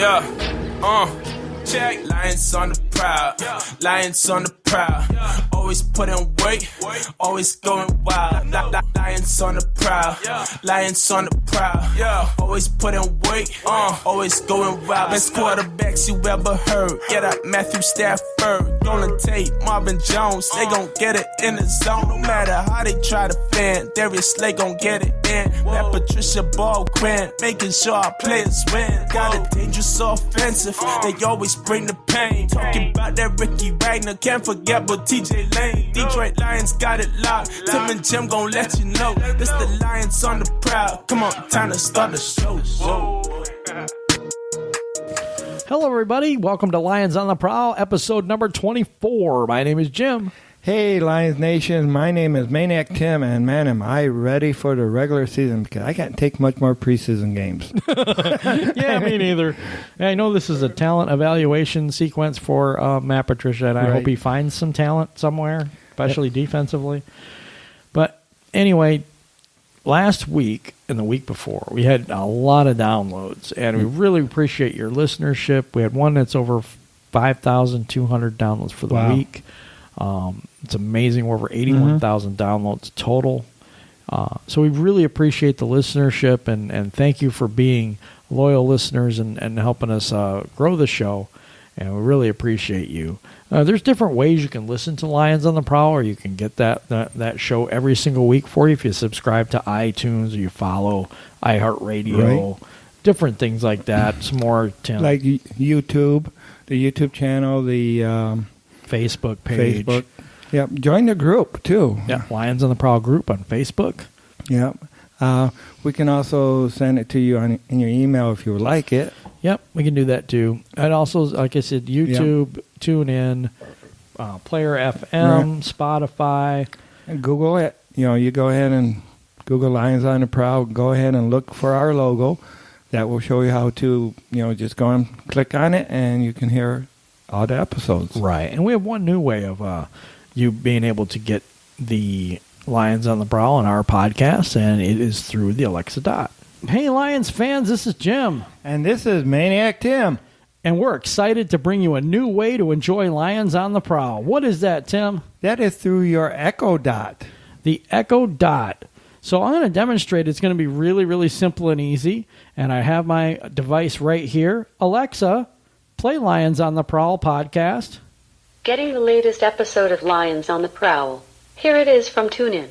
Check. Lions on the prowl. Lions on the prowl. Always put in work. Always going wild. Lions on the prowl. Lions on the prowl. Always put in work. Always going wild. Best quarterbacks you ever heard. Get up, Matthew Stafford. Golden Tate, Marvin Jones. They gon' get it in the zone. No matter how they try to fan. Darius Slay gon' get it in. That Patricia Ball Grant. Making sure our players win. Got a dangerous offensive. They always bring the pain. Talking about that Ricky Wagner. Can't forget about TJ Lane. Detroit Lions got it locked. Tim and Jim gon' let you know. This the Lions on the prowl. Come on, time to start the show. Hello, everybody. Welcome to Lions on the Prowl, episode number 24. My name is Jim. Hey, Lions Nation. My name is Maniac Tim, and man, am I ready for the regular season because I can't take much more preseason games. Yeah, me neither. I know this is a talent evaluation sequence for Matt Patricia, and I hope he finds some talent somewhere, especially defensively. But anyway, last week and the week before, we had a lot of downloads, and we really appreciate your listenership. We had one that's over 5,200 downloads for the week. It's amazing. We're over 81,000 downloads total. So we really appreciate the listenership, and thank you for being loyal listeners and helping us grow the show. And we really appreciate you. There's different ways you can listen to Lions on the Prowl, or you can get that show every single week for you if you subscribe to iTunes or you follow iHeartRadio, different things like that. Some more, Tim. Like YouTube, the YouTube channel, the Facebook page. Facebook. Yep. Join the group, too. Yeah, Lions on the Prowl group on Facebook. Yep. We can also send it to you in your email if you would like it. Yep, we can do that, too. And also, like I said, YouTube, TuneIn, Player FM, Spotify. And Google it. You go ahead and Google Lions on the Prowl. Go ahead and look for our logo. That will show you how to, just go and click on it, and you can hear all the episodes. Right. And we have one new way of you being able to get the Lions on the Prowl on our podcast, and it is through the Alexa Dot. Hey, Lions fans, this is Jim. And this is Maniac Tim. And we're excited to bring you a new way to enjoy Lions on the Prowl. What is that, Tim? That is through your Echo Dot. The Echo Dot. So I'm going to demonstrate. It's going to be really, really simple and easy. And I have my device right here. Alexa, play Lions on the Prowl podcast. Getting the latest episode of Lions on the Prowl. Here it is from TuneIn.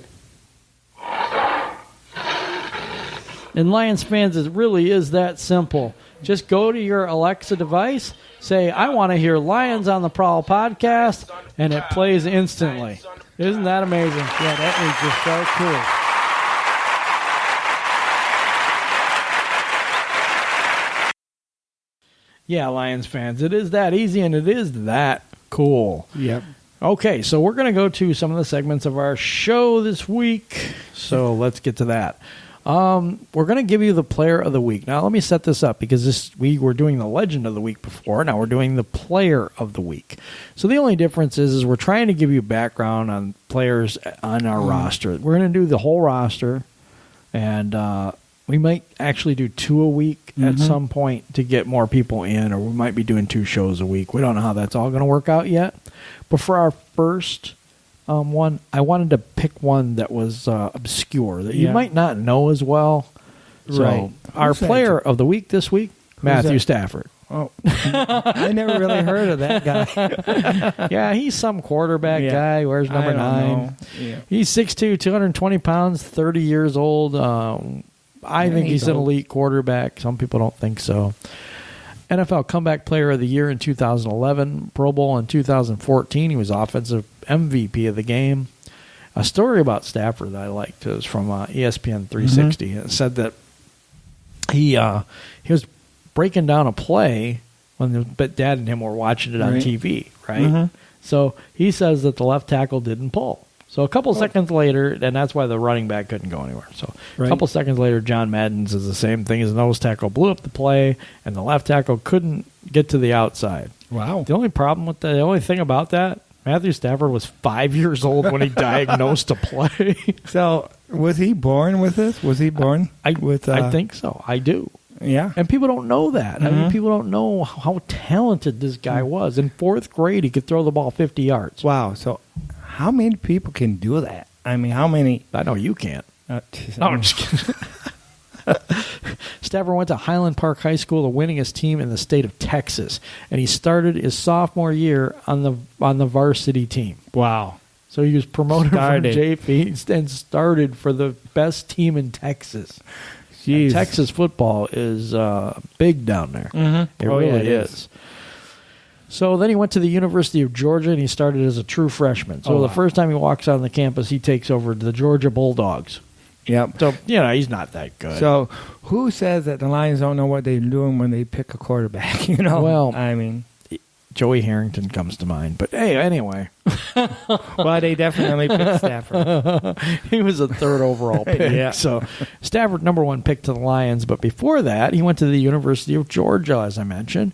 And Lions fans, it really is that simple. Just go to your Alexa device, say, I want to hear Lions on the Prowl podcast, and it plays instantly. Isn't that amazing? Yeah, that is just so cool. Yeah, Lions fans, it is that easy, and it is that cool. Yep. Okay, so we're going to go to some of the segments of our show this week. So let's get to that. We're going to give you the Player of the Week. Now, let me set this up because we were doing the Legend of the Week before. Now we're doing the Player of the Week. So the only difference is we're trying to give you background on players on our roster. We're going to do the whole roster, and we might actually do 2 a week at some point to get more people in, or we might be doing 2 shows a week. We don't know how that's all going to work out yet. But for our first one, I wanted to pick one that was obscure, that you might not know as well. So our Player of the Week this week, Matthew Stafford. Oh, I never really heard of that guy. Yeah, he's some quarterback guy. Wears number 9. Yeah. He's 6'2", 220 pounds, 30 years old. I think he's an elite quarterback. Some people don't think so. NFL Comeback Player of the Year in 2011, Pro Bowl in 2014. He was Offensive MVP of the game. A story about Stafford that I liked is from ESPN 360. It said that he was breaking down a play when Dad and him were watching it on TV, right? So he says that the left tackle didn't pull. So a couple seconds later, and that's why the running back couldn't go anywhere. So a couple seconds later, John Madden says the same thing. His nose tackle blew up the play, and the left tackle couldn't get to the outside. Wow. The only thing about that, Matthew Stafford was 5 years old when he diagnosed a play. So was he born with this? Was he born I with? I think so. I do. Yeah. And people don't know that. I mean, people don't know how talented this guy was. In 4th grade, he could throw the ball 50 yards. Wow. So how many people can do that? I mean, how many? I know you can't. No, I'm just kidding. Stafford went to Highland Park High School, the winningest team in the state of Texas, and he started his sophomore year on the varsity team. Wow. So he was promoted from JV and started for the best team in Texas. Texas football is big down there. It really is. So then he went to the University of Georgia, and he started as a true freshman. So the first time he walks on the campus, he takes over the Georgia Bulldogs. Yep. So, he's not that good. So who says that the Lions don't know what they're doing when they pick a quarterback? Well, I mean, Joey Harrington comes to mind. But, hey, anyway. Well, they definitely picked Stafford. He was a 3rd overall pick. Yeah. So Stafford, number 1 pick to the Lions. But before that, he went to the University of Georgia, as I mentioned.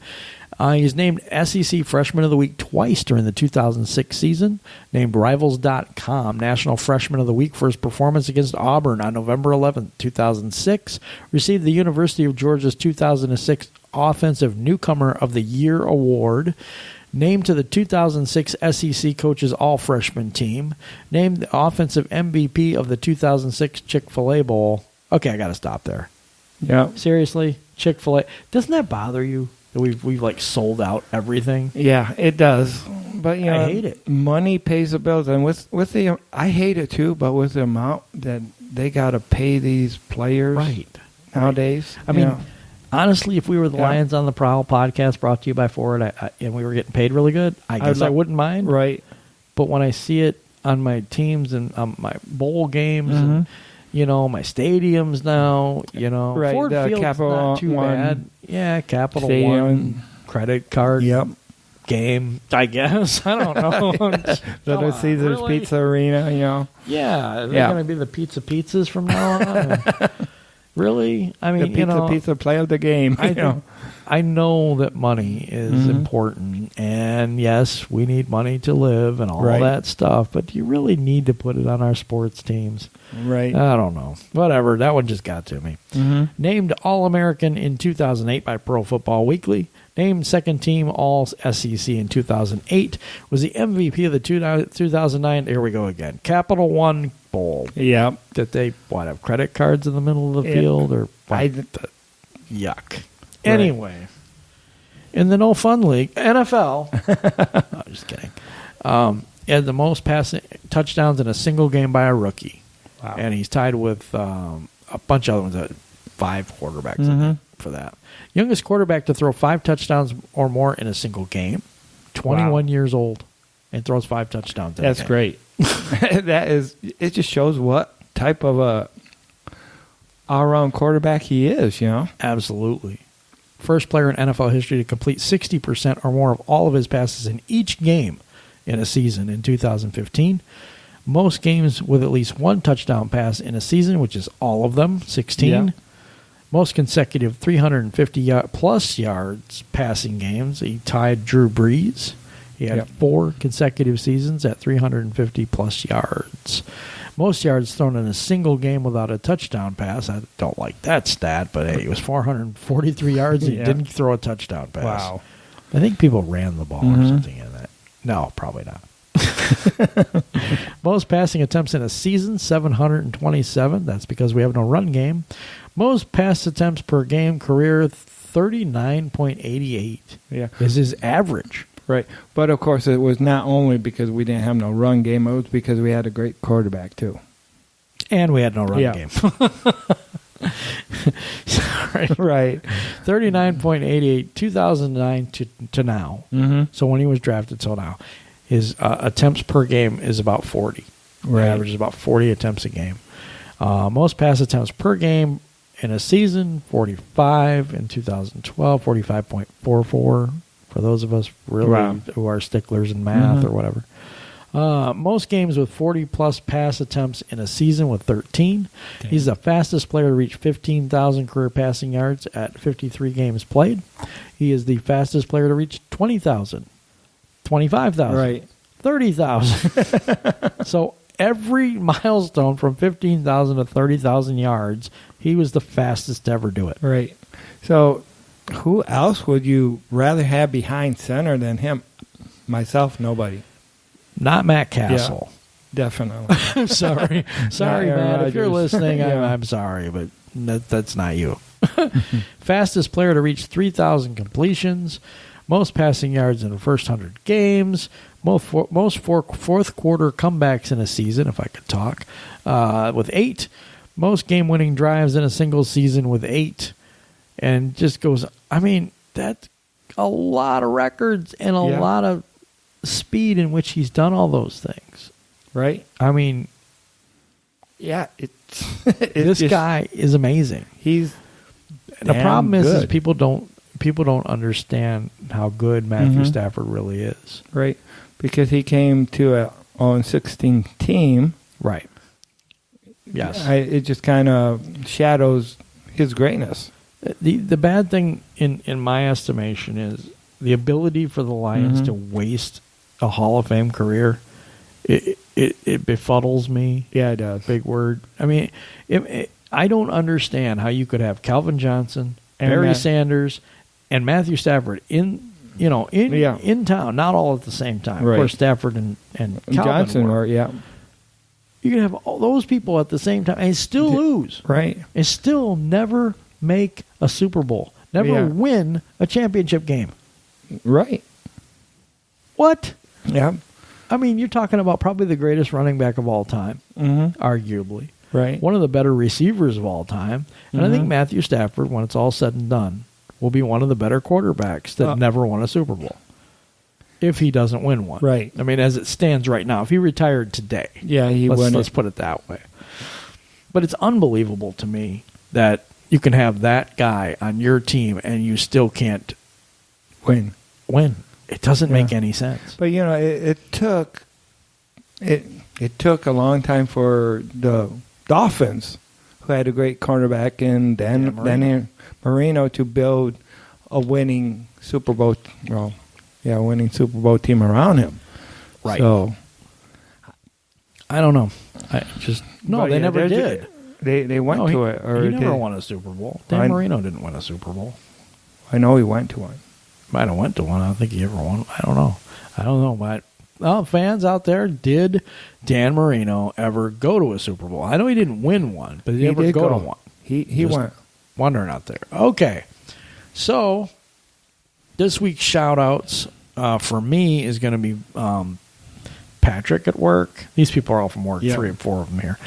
He's named SEC Freshman of the Week twice during the 2006 season, named Rivals.com National Freshman of the Week for his performance against Auburn on November 11, 2006, received the University of Georgia's 2006 Offensive Newcomer of the Year award, named to the 2006 SEC Coaches All-Freshman team, named the Offensive MVP of the 2006 Chick-fil-A Bowl. Okay, I got to stop there. Yeah. Seriously? Chick-fil-A. Doesn't that bother you? We've like sold out everything. Yeah, it does. But I hate it. Money pays the bills, and with the I hate it too. But with the amount that they got to pay these players nowadays, I mean, honestly, if we were the Lions on the Prowl podcast, brought to you by Ford, and we were getting paid really good, I guess I wouldn't mind. Right. But when I see it on my teams and my bowl games, and, my stadiums now, right. Ford The Field's Capital not too One bad. Yeah, Capital Stadium. One credit card. Yep. Game, I guess. I don't know. Little Caesars really? Pizza Arena, Yeah, they're going to be the pizzas from now on. Really? I mean, the pizza play of the game. I know that money is important, and yes, we need money to live and all that stuff, but do you really need to put it on our sports teams? Right. I don't know. Whatever. That one just got to me. Named All-American in 2008 by Pro Football Weekly. Named second team All-SEC in 2008. Was the MVP of the 2009, here we go again, Capital One Bowl. Yeah. That they, have credit cards in the middle of the field? Or yuck. Anyway, in the No Fun League, NFL, no, just kidding, had the most passing touchdowns in a single game by a rookie. Wow. And he's tied with a bunch of other ones, 5 quarterbacks for that. Youngest quarterback to throw 5 touchdowns or more in a single game, 21 years old, and throws 5 touchdowns in a game. That's great. It just shows what type of a all-around quarterback he is, Absolutely. First player in NFL history to complete 60% or more of all of his passes in each game in a season in 2015. Most games with at least 1 touchdown pass in a season, which is all of them, 16. Yeah. Most consecutive 350-plus yards passing games. He tied Drew Brees. He had 4 consecutive seasons at 350-plus yards. Most yards thrown in a single game without a touchdown pass. I don't like that stat, but hey, it was 443 yards and he didn't throw a touchdown pass. Wow. I think people ran the ball or something in that. No, probably not. Most passing attempts in a season, 727. That's because we have no run game. Most pass attempts per game career, 39.88 is his average. Right. But, of course, it was not only because we didn't have no run game. It was because we had a great quarterback, too. And we had no run game. Right. 39.88, 2009 to now. So when he was drafted till now. His attempts per game is about 40. Right. Average is about 40 attempts a game. Most pass attempts per game in a season, 45 in 2012, 45.44 for those of us really who are sticklers in math or whatever. Most games with 40-plus pass attempts in a season with 13. Dang. He's the fastest player to reach 15,000 career passing yards at 53 games played. He is the fastest player to reach 20,000. 25,000, 30,000. So every milestone from 15,000 to 30,000 yards, He was the fastest to ever do it. Right. So, who else would you rather have behind center than him? Myself, nobody. Not Matt Castle. Yeah, definitely. I'm sorry. Sorry, Aaron Matt. If you're Rodgers. listening, Yeah. I'm sorry, but that's not you. Fastest player to reach 3,000 completions, most passing yards in the first 100 games, most fourth quarter comebacks in a season, if I could talk, with 8, most game-winning drives in a single season with 8, and just goes, I mean, that's a lot of records and a lot of speed in which he's done all those things. Right? I mean, Yeah, this guy is amazing. He's The problem is good. people don't understand how good Matthew Stafford really is. right because he came to a 0-16 team. Right. Yes. It just kind of shadows his greatness. The bad thing in my estimation is the ability for the Lions to waste a Hall of Fame career. It befuddles me. Yeah, it does. Big word. I mean, I don't understand how you could have Calvin Johnson, Barry Sanders, and Matthew Stafford in town, not all at the same time. Right. Of course, Stafford and Calvin Johnson were. were, yeah. You can have all those people at the same time and still lose. Right. And still never make a Super Bowl. Never win a championship game. Right. What? Yeah. I mean, you're talking about probably the greatest running back of all time, arguably. Right. One of the better receivers of all time. And I think Matthew Stafford, when it's all said and done, will be one of the better quarterbacks that never won a Super Bowl. If he doesn't win one. Right. I mean, as it stands right now, if he retired today. Yeah, he wouldn't. Let's put it that way. But it's unbelievable to me that you can have that guy on your team and you still can't win. It doesn't make any sense. But it took a long time for the Dolphins, who had a great cornerback, and then Marino to build a winning Super Bowl. Winning Super Bowl team around him. Right. So I don't know. They never did. They went to it. Or he never won a Super Bowl. Dan Marino didn't win a Super Bowl. I know he went to one. Might have went to one. I don't think he ever won. I don't know. But fans out there, did Dan Marino ever go to a Super Bowl? I know he didn't win one, but did he ever go to one? He went. Wondering out there. Okay. So this week's shout-outs for me is going to be Patrick at work. These people are all from work, 3 and 4 of them here.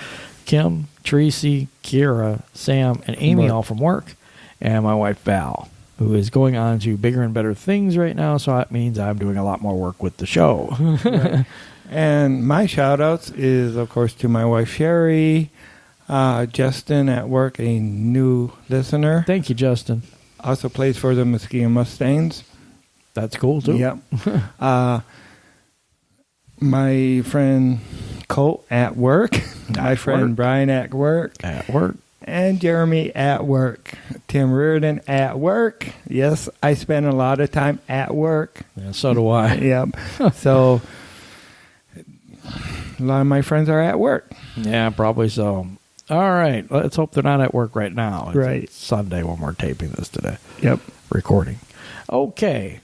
Kim, Tracy, Kira, Sam, and Amy all from work. And my wife, Val, who is going on to bigger and better things right now, so that means I'm doing a lot more work with the show. Right. And my shout-outs is, of course, to my wife, Sherry, Justin at work, a new listener. Thank you, Justin. Also plays for the Muskegon Mustangs. That's cool, too. Yep. My friend Colt at work. My friend Brian at work. At work. And Jeremy at work. Tim Reardon at work. Yes, I spend a lot of time at work. Yeah, so do I. Yep. So a lot of my friends are at work. Yeah, probably so. All right. Let's hope they're not at work right now. Right. It's Sunday when we're taping this today. Yep. Recording. Okay.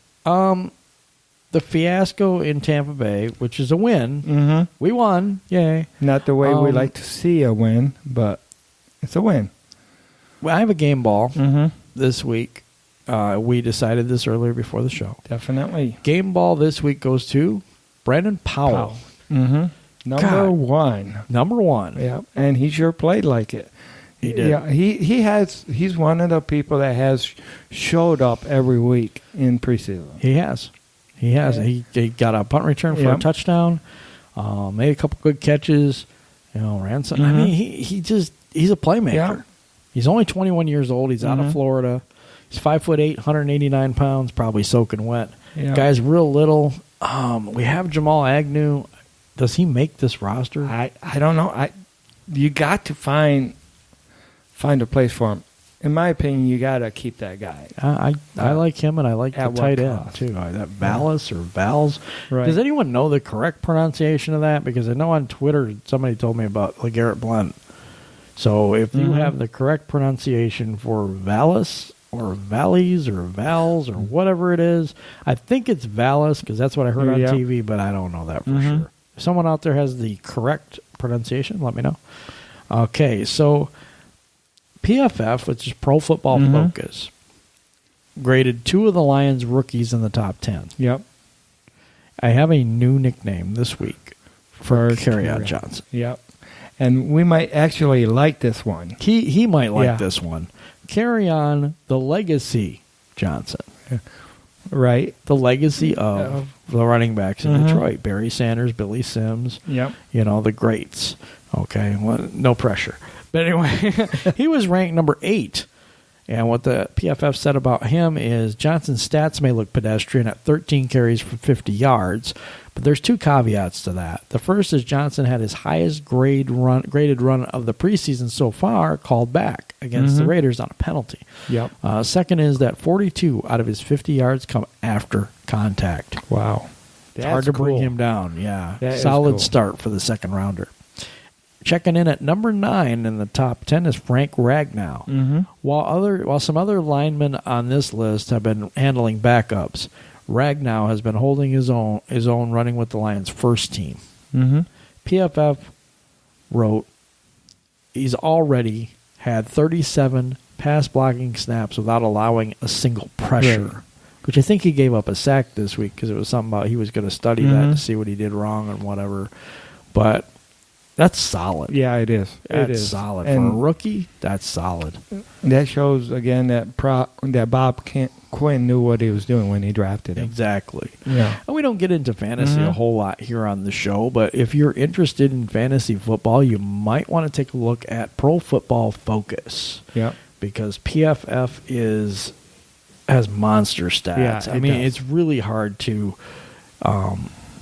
The fiasco in Tampa Bay, which is a win. Mm-hmm. We won. Yay. Not the way we like to see a win, but it's a win. Well, I have a game ball this week. We decided this earlier before the show. Definitely. Game ball this week goes to Brandon Powell. Mm-hmm. Number one. Number one. Yeah, and he sure played like it. He did. Yeah, he's one of the people that has showed up every week in preseason. He has. Yeah. He got a punt return for a touchdown. Made a couple good catches. Ran some. I mean, he's a playmaker. Yeah. He's only 21 years old. He's out of Florida. He's 5'8", 189 pounds, probably soaking wet. Yeah. Guy's real little. We have Jamal Agnew. Does he make this roster? I don't know. You got to find a place for him. In my opinion, you got to keep that guy. I like him, and I like the tight end, cost? too. That Vallis or Vals. Right. Does anyone know the correct pronunciation of that? Because I know on Twitter somebody told me about LeGarrette Blount. So if you have the correct pronunciation for Vallis or Valleys or Vals or whatever it is, I think it's Vallis because that's what I heard on TV, but I don't know that for sure. If someone out there has the correct pronunciation, let me know. Okay, so PFF, which is Pro Football Focus, graded 2 of the Lions rookies in the top 10. Yep. I have a new nickname this week for Kerryon Johnson. Yep. And we might actually like this one. He might like this one. Kerryon the Legacy Johnson. Right. The legacy of the running backs in Detroit. Barry Sanders, Billy Sims. Yep. You know, the greats. Okay. Well, no pressure. But anyway, he was ranked number 8. And what the PFF said about him is Johnson's stats may look pedestrian at 13 carries for 50 yards, but there's 2 caveats to that. The first is Johnson had his highest graded run of the preseason so far called back against the Raiders on a penalty. Yep. Second is that 42 out of his 50 yards come after contact. Wow. It's hard to bring him down. Yeah. That Solid start for the second rounder. Checking in at number 9 in the top 10 is Frank Ragnow. While some other linemen on this list have been handling backups, Ragnow has been holding his own running with the Lions' first team. PFF wrote he's already had 37 pass blocking snaps without allowing a single pressure, which I think he gave up a sack this week because it was something about he was going to study that to see what he did wrong and whatever. But that's solid. Yeah, it is. That's solid. And for a rookie, that's solid. That shows, again, that Bob Quinn knew what he was doing when he drafted him. Exactly. Yeah. And we don't get into fantasy a whole lot here on the show, but if you're interested in fantasy football, you might want to take a look at Pro Football Focus. Yeah. Because PFF has monster stats. Yeah, I mean, it's really hard to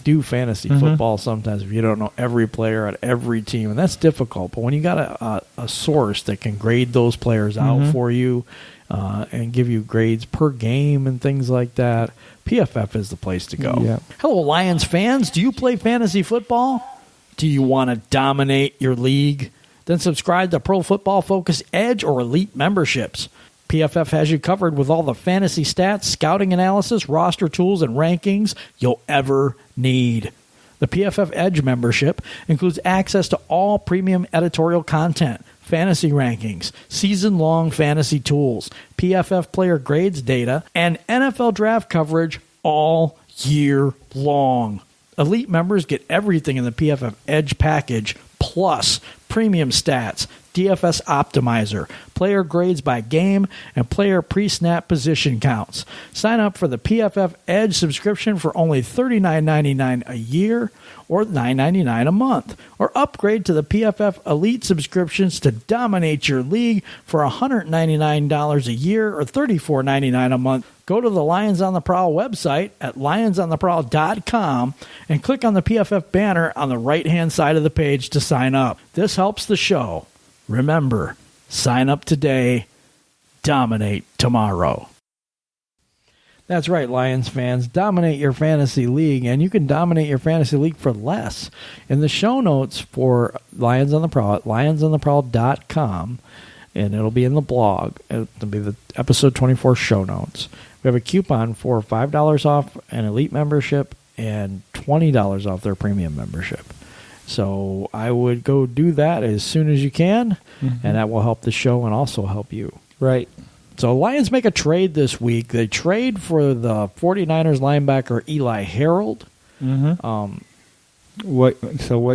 do fantasy football sometimes if you don't know every player at every team, and that's difficult. But when you got a source that can grade those players out for you and give you grades per game and things like that, PFF is the place to go. Yeah. Hello, Lions fans. Do you play fantasy football? Do you want to dominate your league? Then subscribe to Pro Football Focus Edge or Elite memberships. PFF has you covered with all the fantasy stats, scouting analysis, roster tools, and rankings you'll ever need. The PFF Edge membership includes access to all premium editorial content, fantasy rankings, season-long fantasy tools, PFF player grades data, and NFL draft coverage all year long. Elite members get everything in the PFF Edge package, plus premium stats, DFS Optimizer, player grades by game, and player pre-snap position counts. Sign up for the PFF Edge subscription for only $39.99 a year or $9.99 a month, or upgrade to the PFF Elite subscriptions to dominate your league for $199 a year or $34.99 a month. Go to the Lions on the Prowl website at lionsontheprowl.com and click on the PFF banner on the right-hand side of the page to sign up. This helps the show. Remember, sign up today, dominate tomorrow. That's right, Lions fans. Dominate your fantasy league, and you can dominate your fantasy league for less. In the show notes for Lions on the Prowl at lionsontheprowl.com, and it'll be in the blog. It'll be the episode 24 show notes. We have a coupon for $5 off an Elite membership and $20 off their premium membership. So I would go do that as soon as you can, and that will help the show and also help you. Right. So Lions make a trade this week. They trade for the 49ers linebacker Eli Harold. What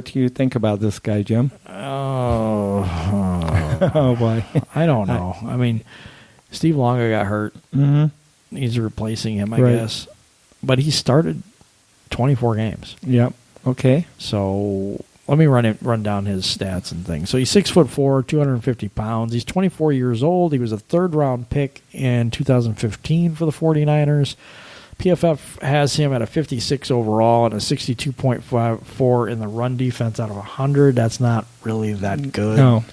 do you think about this guy, Jim? Oh boy. I don't know. I mean, Steve Longa got hurt. He's replacing him, I guess. But he started 24 games. Yep. Okay. So let me run down his stats and things. So he's 6'4", 250 pounds. He's 24 years old. He was a third-round pick in 2015 for the 49ers. PFF has him at a 56 overall and a 62.54 in the run defense out of 100. That's not really that good. No.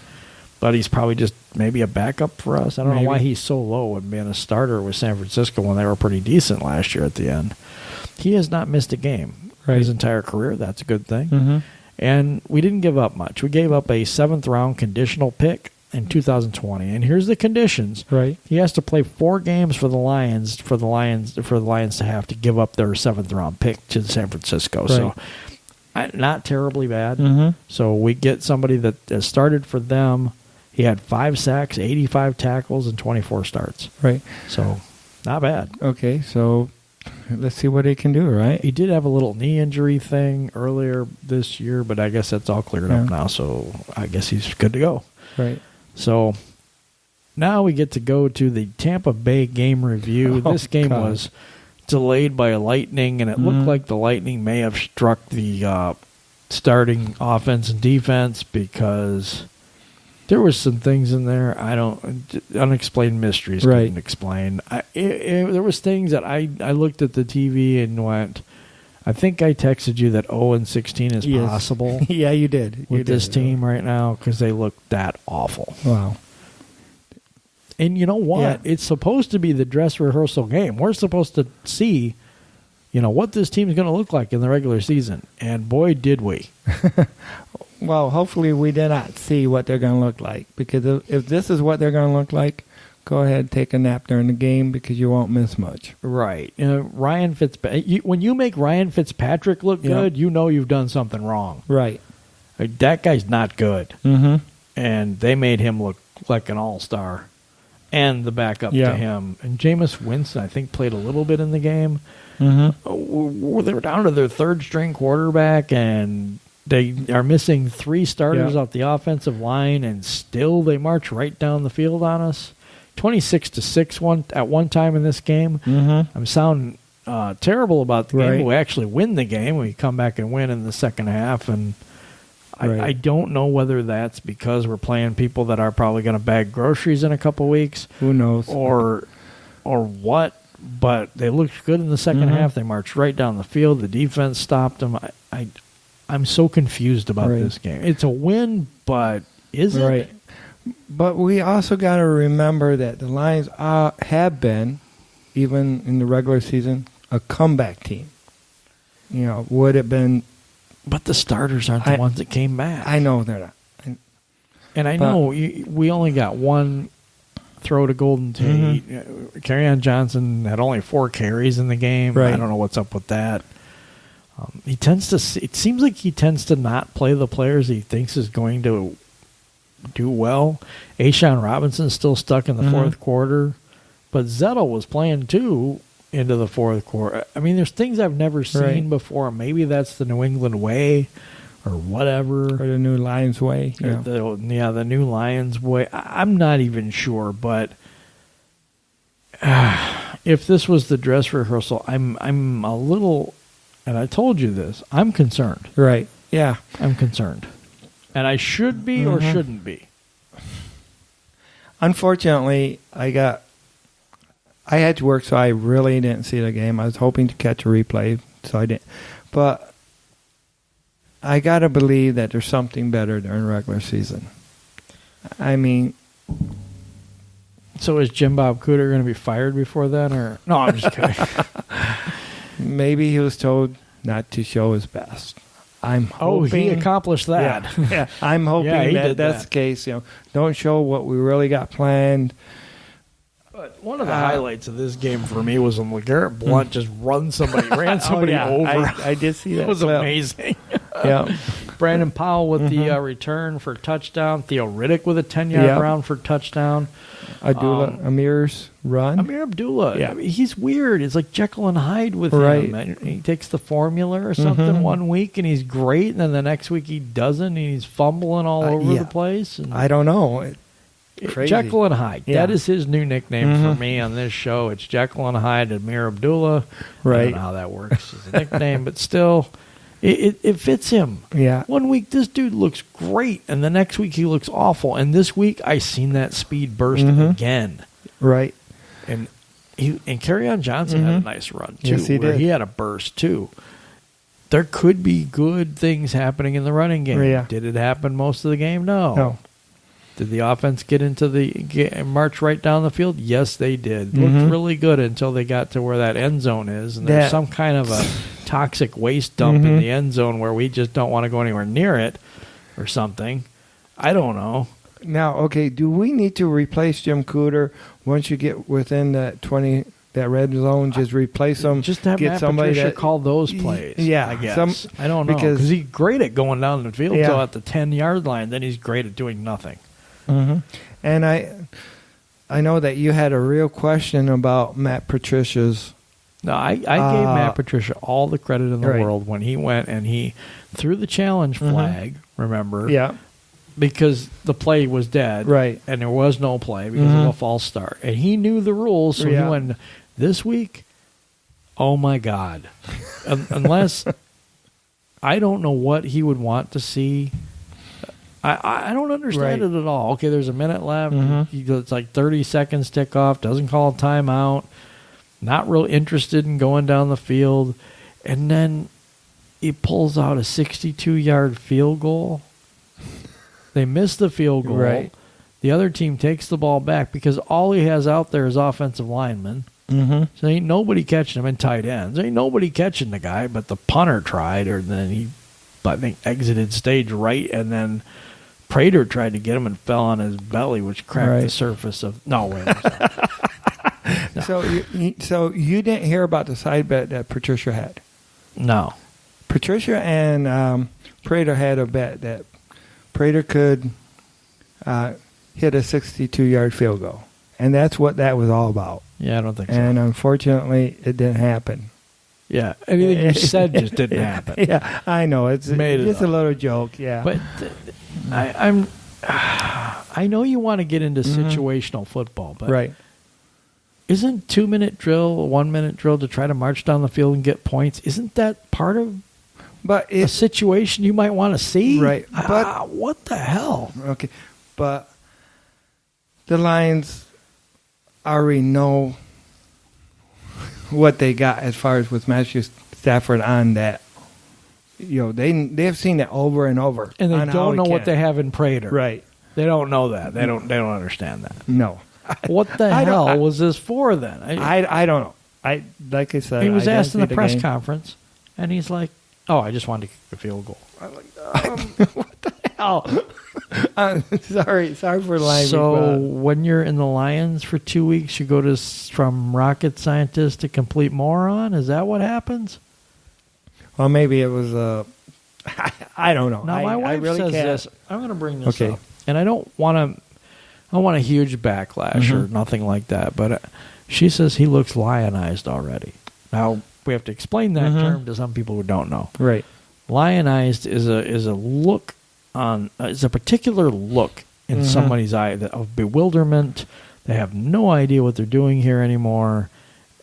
But he's probably just maybe a backup for us. I don't know why he's so low and being a starter with San Francisco when they were pretty decent last year at the end. He has not missed a game his entire career. That's a good thing. And we didn't give up much. We gave up a 7th-round conditional pick in 2020. And here's the conditions. Right. He has to play 4 games for the Lions for the Lions to have to give up their 7th-round pick to San Francisco. Right. So not terribly bad. Mm-hmm. So we get somebody that has started for them. He had 5 sacks, 85 tackles, and 24 starts. Right. So not bad. Okay, so let's see what he can do, right? He did have a little knee injury thing earlier this year, but I guess that's all cleared up now, so I guess he's good to go. Right. So now we get to go to the Tampa Bay game review. This game was delayed by lightning, and it looked like the lightning may have struck the starting offense and defense because there was some things in there unexplained mysteries couldn't explain. There was things that I looked at the TV and went, I think I texted you that 0-16 is possible. Yeah, you did. With this team right now because they look that awful. Wow. And you know what? Yeah. It's supposed to be the dress rehearsal game. We're supposed to see, what this team's going to look like in the regular season. And boy, did we. Well, hopefully we did not see what they're going to look like. Because if this is what they're going to look like, go ahead and take a nap during the game because you won't miss much. Right. Ryan Fitzpatrick. When you make Ryan Fitzpatrick look good, you know you've done something wrong. Right. That guy's not good. Mm-hmm. And they made him look like an all-star. And the backup to him. And Jameis Winston, I think, played a little bit in the game. Mm-hmm. They were down to their 3rd-string quarterback, and they are missing 3 starters off the offensive line, and still they march right down the field on us. 26-6 at one time in this game. Mm-hmm. I'm sounding terrible about the game. We actually win the game. We come back and win in the second half, and I don't know whether that's because we're playing people that are probably going to bag groceries in a couple weeks. Who knows? Or what, but they looked good in the second half. They marched right down the field. The defense stopped them. I'm so confused about this game. It's a win, but is it? Right. But we also got to remember that the Lions have been, even in the regular season, a comeback team. Would have been. But the starters aren't the ones that came back. I know they're not. And I know we only got 1 throw to Golden Tate. Kerryon Johnson had only 4 carries in the game. Right. I don't know what's up with that. It seems like he tends to not play the players he thinks is going to do well. A'Shawn Robinson's still stuck in the 4th quarter. But Zettel was playing too into the 4th quarter. I mean, there's things I've never seen before. Maybe that's the New England way or whatever. Or the new Lions way. The new Lions way. I'm not even sure, but if this was the dress rehearsal, I'm a little, and I told you this, I'm concerned. Right. Yeah. I'm concerned. And I should be or shouldn't be. Unfortunately, I had to work, so I really didn't see the game. I was hoping to catch a replay, so I didn't. But I got to believe that there's something better during regular season. I mean... So is Jim Bob Cooter going to be fired before then? Or no, I'm just kidding. Maybe he was told not to show his best. I'm hoping... he accomplished that. Yeah. I'm hoping that's the case. Don't show what we really got planned. But one of the highlights of this game for me was when LeGarrette Blount just ran somebody over. I did see that. It was amazing. Yeah. Brandon Powell with the return for touchdown. Theo Riddick with a 10-yard round for touchdown. Amir's run. Amir Abdullah. Yeah. I mean, he's weird. It's like Jekyll and Hyde with him. And he takes the formula or something one week, and he's great, and then the next week he doesn't, and he's fumbling all over the place. And I don't know. Crazy. Jekyll and Hyde. Yeah. That is his new nickname for me on this show. It's Jekyll and Hyde, Amir Abdullah. Right. I don't know how that works as a nickname, but still, it fits him. Yeah. One week, this dude looks great, and the next week, he looks awful. And this week, I seen that speed burst again. Right. And Kerryon Johnson had a nice run, too. Yes, he did. He had a burst, too. There could be good things happening in the running game. Yeah. Did it happen most of the game? No. Did the offense get into march right down the field? Yes, they did. Looked really good until they got to where that end zone is, and there's some kind of a toxic waste dump in the end zone where we just don't want to go anywhere near it or something. I don't know. Now, okay, do we need to replace Jim Cooter once you get within that 20, that red zone? Just replace them. Just have Matt Patricia call those plays. Yeah, I guess. I don't know because he's great at going down the field till at the 10-yard line. Then he's great at doing nothing. And I know that you had a real question about Matt Patricia's. No, I gave Matt Patricia all the credit in the world when he went and he threw the challenge flag. Remember? Yeah. Because the play was dead, right? And there was no play because of a false start, and he knew the rules, so he went this week. Oh my God! Unless I don't know what he would want to see. I don't understand it at all. Okay, there's a minute left. It's like 30 seconds tick off. Doesn't call a timeout. Not real interested in going down the field, and then he pulls out a 62-yard field goal. They miss the field goal. Right. The other team takes the ball back because all he has out there is offensive linemen. So ain't nobody catching him in tight ends. Ain't nobody catching the guy, but the punter tried, or then he, I think, exited stage right, and then Prater tried to get him and fell on his belly, which cracked the surface of. No, wait. No. So you didn't hear about the side bet that Patricia had? No. Patricia and Prater had a bet that Prater could hit a 62-yard field goal. And that's what that was all about. Yeah, I don't think so. And unfortunately, it didn't happen. Yeah, anything you said just didn't happen. Yeah, I know. It's just a little joke, yeah. But I know you want to get into situational football, but isn't 2-minute drill, 1-minute drill to try to march down the field and get points? Isn't that part of a situation you might want to see? Right. But what the hell? Okay. But the Lions already know what they got as far as with Matthew Stafford on that. You know, they have seen that over and over. And they don't know what they have in Prater. Right. They don't know that. They don't understand that. No. What the hell was this for then? I don't know. Like I said, he was asked in the press conference, and he's like, "Oh, I just wanted to kick a field goal." I'm like, what the hell? Sorry for lying. So when you're in the Lions for 2 weeks, you go from rocket scientist to complete moron. Is that what happens? Well, maybe it was I don't know. Now my wife really says can't. this. I'm going to bring this up, and I don't want a huge backlash or nothing like that. But she says he looks lionized already. Now we have to explain that term to some people who don't know. Right. Lionized is a look on is a particular look in somebody's eye of bewilderment. They have no idea what they're doing here anymore,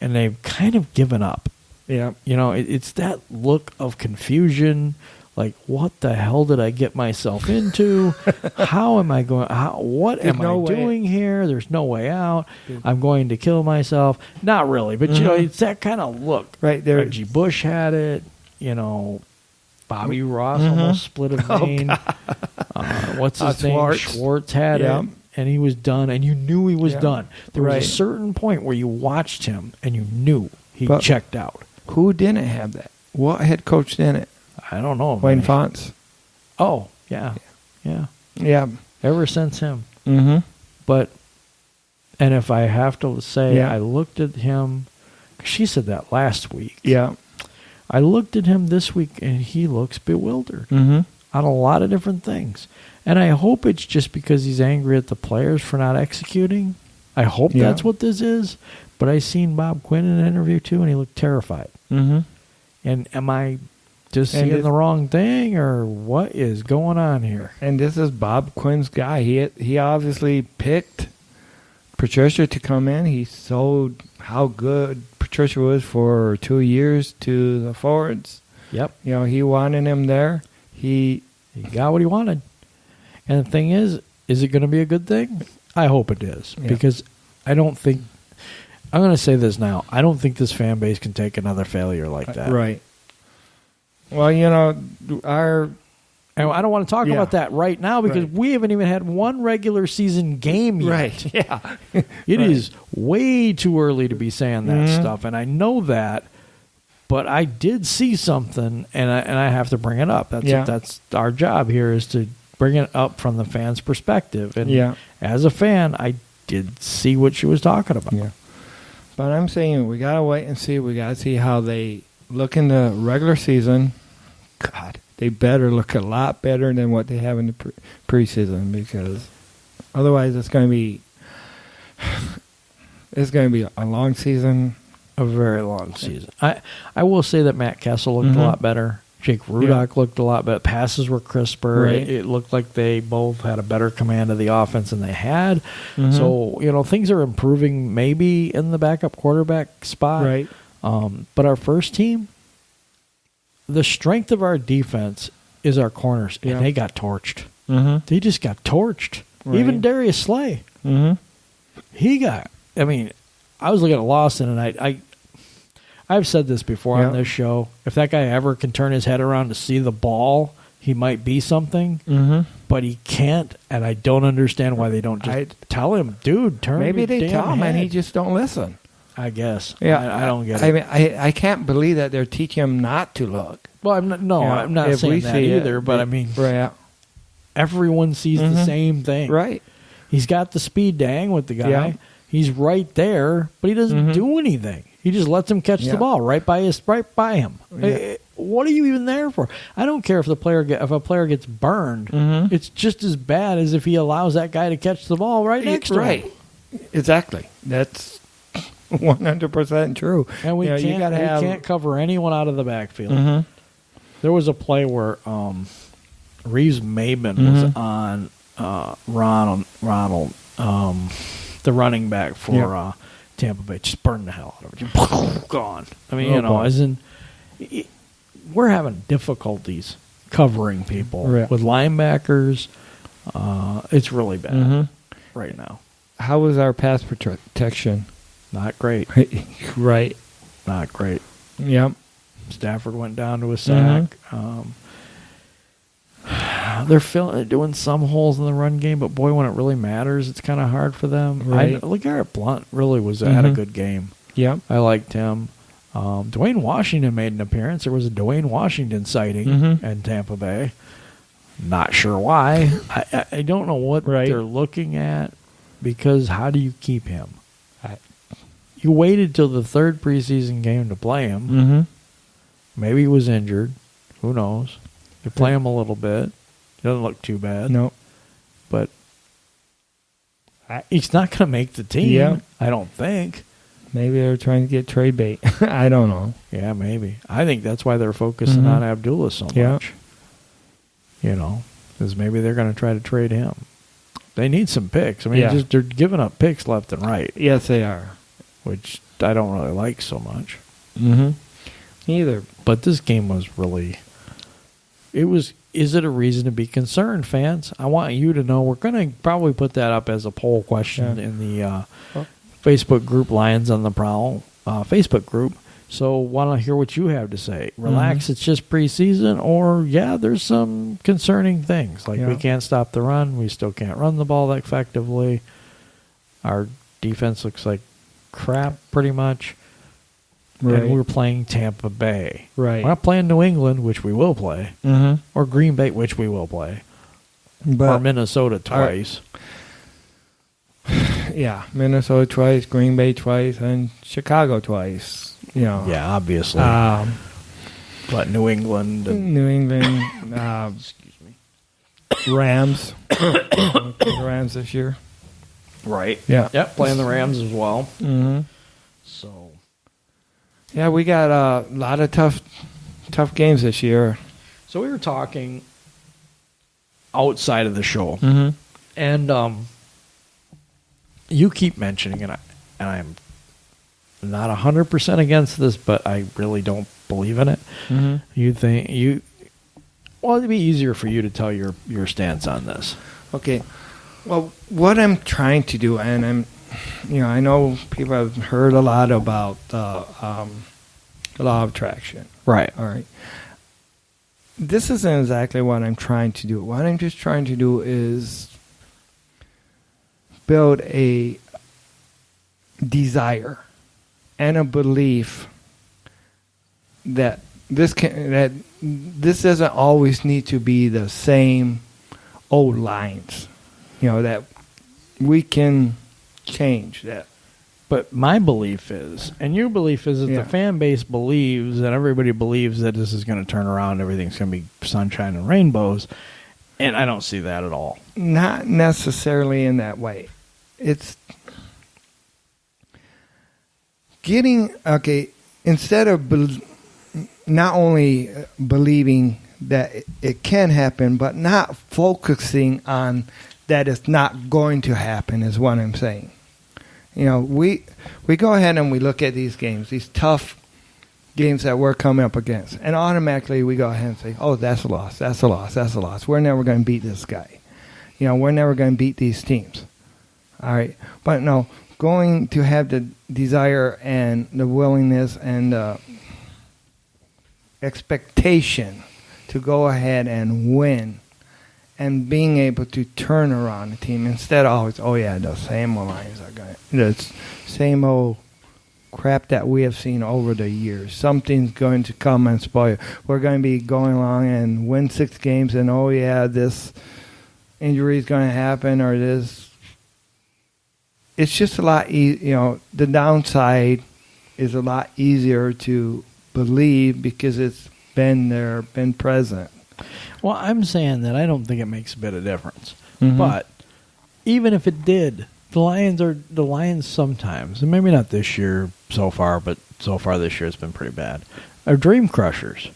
and they've kind of given up. Yeah. You know, it's that look of confusion. Like, what the hell did I get myself into? How am I going? What am I doing here? There's no way out. I'm going to kill myself. Not really, but you know, it's that kind of look. Right there. Reggie Bush had it. You know, Bobby Ross almost split a vein. What's his name? Schwartz had it, and he was done. And you knew he was done. There was a certain point where you watched him and you knew he checked out. Who didn't have that? What head coach didn't? I don't know. Wayne Fonts. Oh, yeah. Yeah. Yeah. Ever since him. Mm-hmm. But, and if I have to say, I looked at him, she said that last week. Yeah. I looked at him this week, and he looks bewildered on a lot of different things. And I hope it's just because he's angry at the players for not executing. I hope that's what this is. But I seen Bob Quinn in an interview, too, and he looked terrified. Mm-hmm. And am I just seeing the wrong thing, or what is going on here? And this is Bob Quinn's guy. He obviously picked Patricia to come in. He sold how good Patricia was for 2 years to the Fords. Yep. You know, he wanted him there. He got what he wanted. And the thing is it going to be a good thing? I hope it is. Yeah. Because I don't think... I'm going to say this now. I don't think this fan base can take another failure like that. Right. Well, you know, and I don't want to talk about that right now because we haven't even had one regular season game yet. Right, yeah. It is way too early to be saying that stuff, and I know that, But I did see something, and I have to bring it up. That's our job here, is to bring it up from the fan's perspective. And as a fan, I did see what she was talking about. Yeah. But I'm saying we got to wait and see. We got to see how they look in the regular season. God, they better look a lot better than what they have in the preseason, because otherwise it's going to be a long season. A very long season. I will say that Matt Kessel looked a lot better. Jake Rudock looked a lot better. Passes were crisper. Right. It looked like they both had a better command of the offense than they had. So, things are improving maybe in the backup quarterback spot. Right. But our first team, the strength of our defense is our corners, and they got torched. They just got torched. Right. Even Darius Slay. He got, I was looking at Lawson, and I've said this before on this show. If that guy ever can turn his head around to see the ball, he might be something. But he can't, and I don't understand why they don't just tell him, dude, turn your damn head. Maybe they tell him, and he just don't listen. I guess. Yeah, I don't get it. I can't believe that they're teaching him not to look. Well, I'm not saying that either, but everyone sees the same thing. Right. He's got the speed to hang with the guy. Yeah. He's right there, but he doesn't do anything. He just lets him catch the ball right by him. Yeah. What are you even there for? I don't care if a player gets burned. It's just as bad as if he allows that guy to catch the ball right next to him. Right. Exactly. That's 100% true. And we can't cover anyone out of the backfield. There was a play where Reeves Maben was on Ronald, the running back for Tampa Bay. Just burned the hell out of it. Gone. We're having difficulties covering people with linebackers. It's really bad right now. How was our pass protection? Not great. Right. Not great. Yep. Stafford went down to a sack. They're doing some holes in the run game, but boy, when it really matters, it's kind of hard for them. Right. LeGarrette Blount really had a good game. Yep. I liked him. Dwayne Washington made an appearance. There was a Dwayne Washington sighting in Tampa Bay. Not sure why. I don't know what they're looking at, because how do you keep him? You waited till the third preseason game to play him. Maybe he was injured. Who knows? You play him a little bit. He doesn't look too bad. No. But he's not going to make the team, I don't think. Maybe they're trying to get trade bait. I don't know. Yeah, maybe. I think that's why they're focusing on Abdullah so much. Because maybe they're going to try to trade him. They need some picks. They're giving up picks left and right. Yes, they are. Which I don't really like so much. Neither. But this game was really... Is it a reason to be concerned, fans? I want you to know. We're going to probably put that up as a poll question in the Facebook group, Lions on the Prowl Facebook group. So want to hear what you have to say. Relax, it's just preseason, or there's some concerning things. Like we can't stop the run. We still can't run the ball that effectively. Our defense looks like crap pretty much. Right. And we're playing Tampa Bay. Right. We're not playing New England, which we will play, or Green Bay, which we will play, or Minnesota twice. Minnesota twice, Green Bay twice, and Chicago twice. Yeah, obviously. But New England. Excuse me. Rams. Rams this year. Right. Yeah. Yep, playing the Rams as well. So. Yeah, we got a lot of tough games this year. So we were talking outside of the show, and you keep mentioning, and I'm not 100% against this, but I really don't believe in it. You think it'd be easier for you to tell your stance on this. Okay. Well, what I'm trying to do, and I know people have heard a lot about the law of attraction. Right. All right. This isn't exactly what I'm trying to do. What I'm just trying to do is build a desire and a belief that this doesn't always need to be the same old lines. That we can change that. But my belief is, and your belief is that the fan base believes, and everybody believes that this is going to turn around, everything's going to be sunshine and rainbows, and I don't see that at all. Not necessarily in that way. It's getting, instead of not only believing that it can happen, but not focusing on that it's not going to happen is what I'm saying. We go ahead and we look at these games, these tough games that we're coming up against, and automatically we go ahead and say, oh, that's a loss, that's a loss, that's a loss. We're never going to beat this guy. We're never going to beat these teams. All right. But no, going to have the desire and the willingness and the expectation to go ahead and win and being able to turn around the team instead of always, the same old lines are going, the same old crap that we have seen over the years. Something's going to come and spoil. We're going to be going along and win 6 games, and this injury is going to happen, or this. It's just a lot easier. The downside is a lot easier to believe because it's been there, been present. Well, I'm saying that I don't think it makes a bit of difference. Mm-hmm. But even if it did, the Lions sometimes, and maybe not this year so far, but so far this year it's been pretty bad, are dream crushers.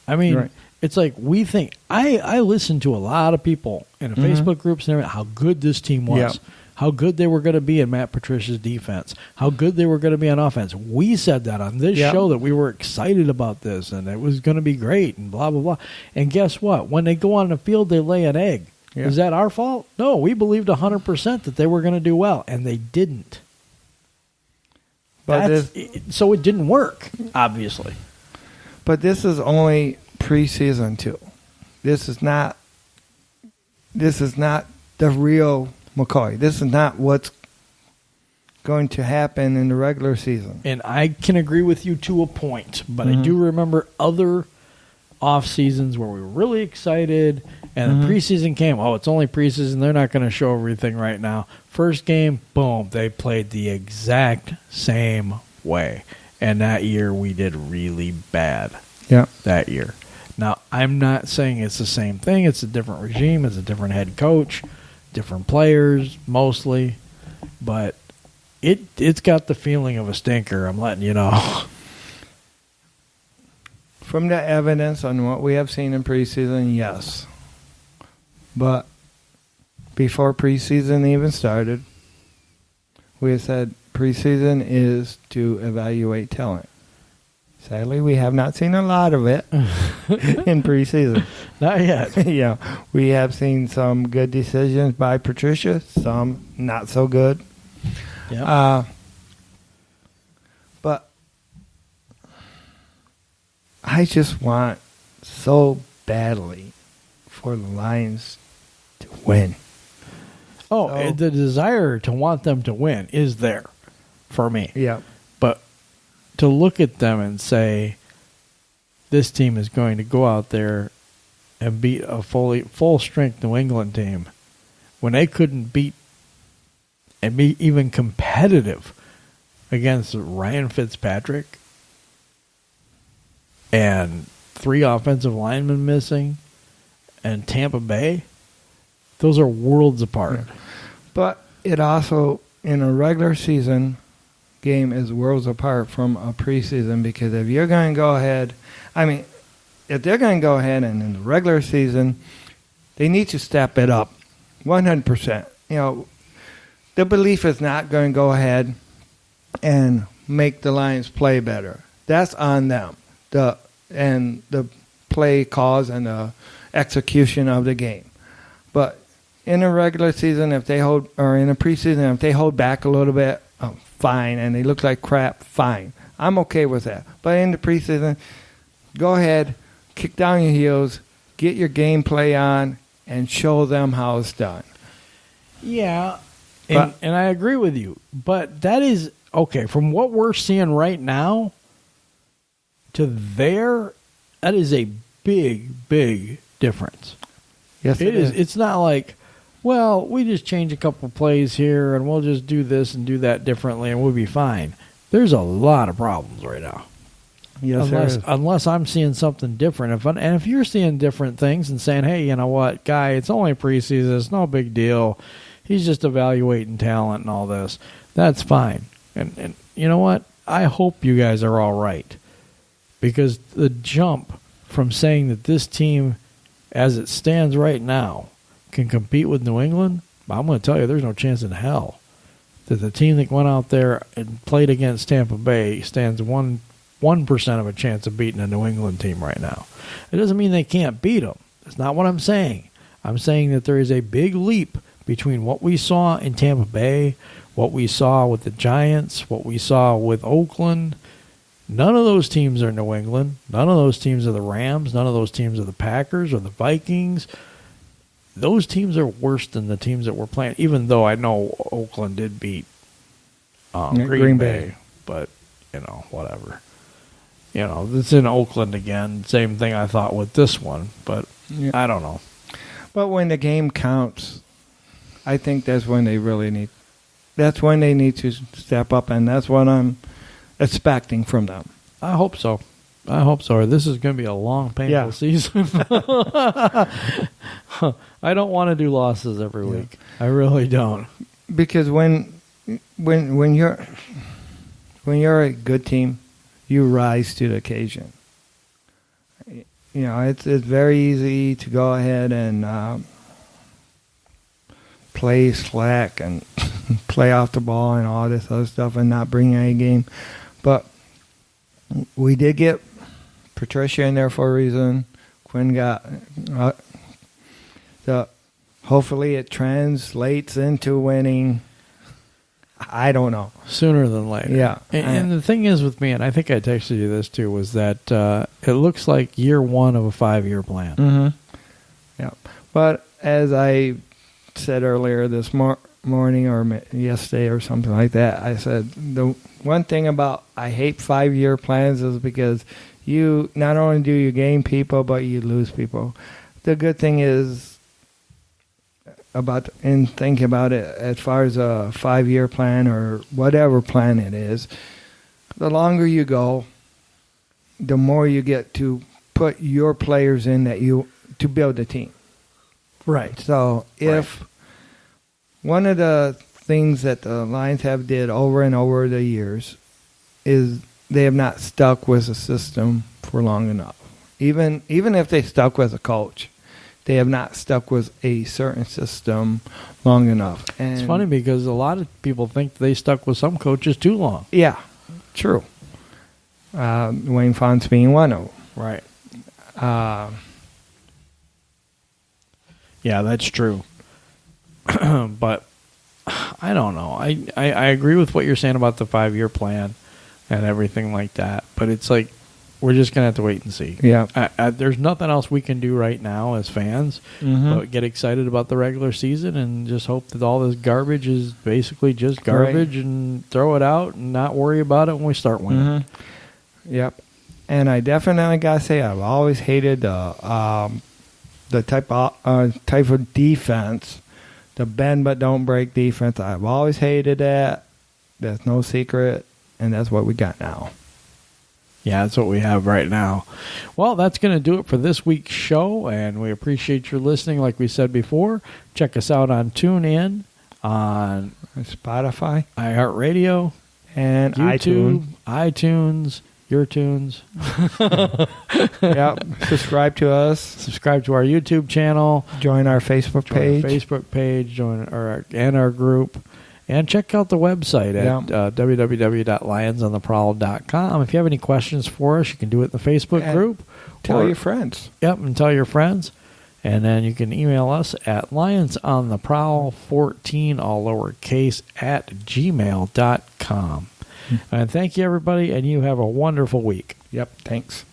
I mean, It's like we think. I listen to a lot of people in the Facebook groups and everything, how good this team was. Yep. How good they were going to be in Matt Patricia's defense, how good they were going to be on offense. We said that on this show that we were excited about this and it was going to be great and blah, blah, blah. And guess what? When they go on the field, they lay an egg. Yeah. Is that our fault? No, we believed 100% that they were going to do well, and they didn't. But so it didn't work, obviously. But this is only preseason, too. This is not the real McCoy. This is not what's going to happen in the regular season. And I can agree with you to a point, but I do remember other off seasons where we were really excited, and the preseason came. Oh, it's only preseason. They're not going to show everything right now. First game, boom, they played the exact same way. And that year we did really bad. Yeah. That year. Now, I'm not saying it's the same thing. It's a different regime. It's a different head coach. Different players, mostly, but it's got the feeling of a stinker, I'm letting you know. From the evidence on what we have seen in preseason, yes. But before preseason even started, we had said preseason is to evaluate talent. Sadly, we have not seen a lot of it in preseason. Not yet. Yeah, we have seen some good decisions by Patricia, some not so good. Yeah. But I just want so badly for the Lions to win. Oh, the desire to want them to win is there for me. Yeah. But to look at them and say, this team is going to go out there and beat a full-strength New England team when they couldn't beat and be even competitive against Ryan Fitzpatrick and 3 offensive linemen missing and Tampa Bay, those are worlds apart. Yeah. But it also, in a regular season game, is worlds apart from a preseason, because if you're going to go ahead, if they're going to go ahead and in the regular season, they need to step it up 100%. The belief is not going to go ahead and make the Lions play better. That's on them. The play calls and the execution of the game. But in a regular season, if they hold, or in a preseason, if they hold back a little bit, fine, and they look like crap, fine. I'm okay with that. But in the preseason, go ahead, kick down your heels, get your gameplay on, and show them how it's done. Yeah, and I agree with you. But that is, okay, from what we're seeing right now, to there, that is a big, big difference. Yes, it is. It's not like, well, we just change a couple plays here and we'll just do this and do that differently and we'll be fine. There's a lot of problems right now. Yes, unless I'm seeing something different. If you're seeing different things and saying, hey, you know what, guy, it's only preseason, it's no big deal. He's just evaluating talent and all this. That's fine. And you know what? I hope you guys are all right. Because the jump from saying that this team, as it stands right now, can compete with New England, I'm going to tell you there's no chance in hell that the team that went out there and played against Tampa Bay stands 1% of a chance of beating a New England team right now. It doesn't mean they can't beat them. That's not what I'm saying. I'm saying that there is a big leap between what we saw in Tampa Bay, what we saw with the Giants, what we saw with Oakland. None of those teams are New England. None of those teams are the Rams. None of those teams are the Packers or the Vikings. Those teams are worse than the teams that we're playing, even though I know Oakland did beat Green Bay. But, whatever. It's in Oakland again. Same thing I thought with this one, but I don't know. But when the game counts, I think that's when they need to step up, and that's what I'm expecting from them. I hope so. Or this is going to be a long, painful season. I don't want to do losses every week. I really don't. Because when you're a good team, you rise to the occasion. It's very easy to go ahead and play slack and play off the ball and all this other stuff and not bring any game. But we did get Patricia in there for a reason. Quinn got... hopefully it translates into winning. I don't know. Sooner than later. Yeah. And the thing is with me, and I think I texted you this too, was that it looks like year one of a 5-year plan. Mm-hmm. Yeah. But as I said earlier this morning or yesterday or something like that, I said the one thing about I hate 5-year plans is because you not only do you gain people, but you lose people. The good thing is thinking about it as far as a 5-year plan or whatever plan it is, the longer you go, the more you get to put your players in to build a team. Right. So if one of the things that the Lions have did over and over the years is they have not stuck with a system for long enough. Even if they stuck with a coach, they have not stuck with a certain system long enough. And it's funny because a lot of people think they stuck with some coaches too long. Yeah, true. Wayne Fonts being one of them. Right. Yeah, that's true. But I don't know. I agree with what you're saying about the 5-year plan and everything like that. But it's like we're just going to have to wait and see. Yeah. There's nothing else we can do right now as fans but get excited about the regular season and just hope that all this garbage is basically just garbage and throw it out and not worry about it when we start winning. Mm-hmm. Yep. And I definitely got to say I've always hated the type of defense, the bend but don't break defense. I've always hated that. That's no secret, and that's what we got now. Yeah, that's what we have right now. Well, that's going to do it for this week's show, and we appreciate your listening. Like we said before, check us out on TuneIn, on Spotify, iHeartRadio, and YouTube, iTunes, your tunes. Yep. Subscribe to us. Subscribe to our YouTube channel. Join our Facebook page. Join our group. And check out the website at www.lionsontheprowl.com. If you have any questions for us, you can do it in the Facebook group. Tell your friends. Yep, and tell your friends. And then you can email us at lionsontheprowl14, all lowercase, at gmail.com. And thank you, everybody, and you have a wonderful week. Yep, thanks.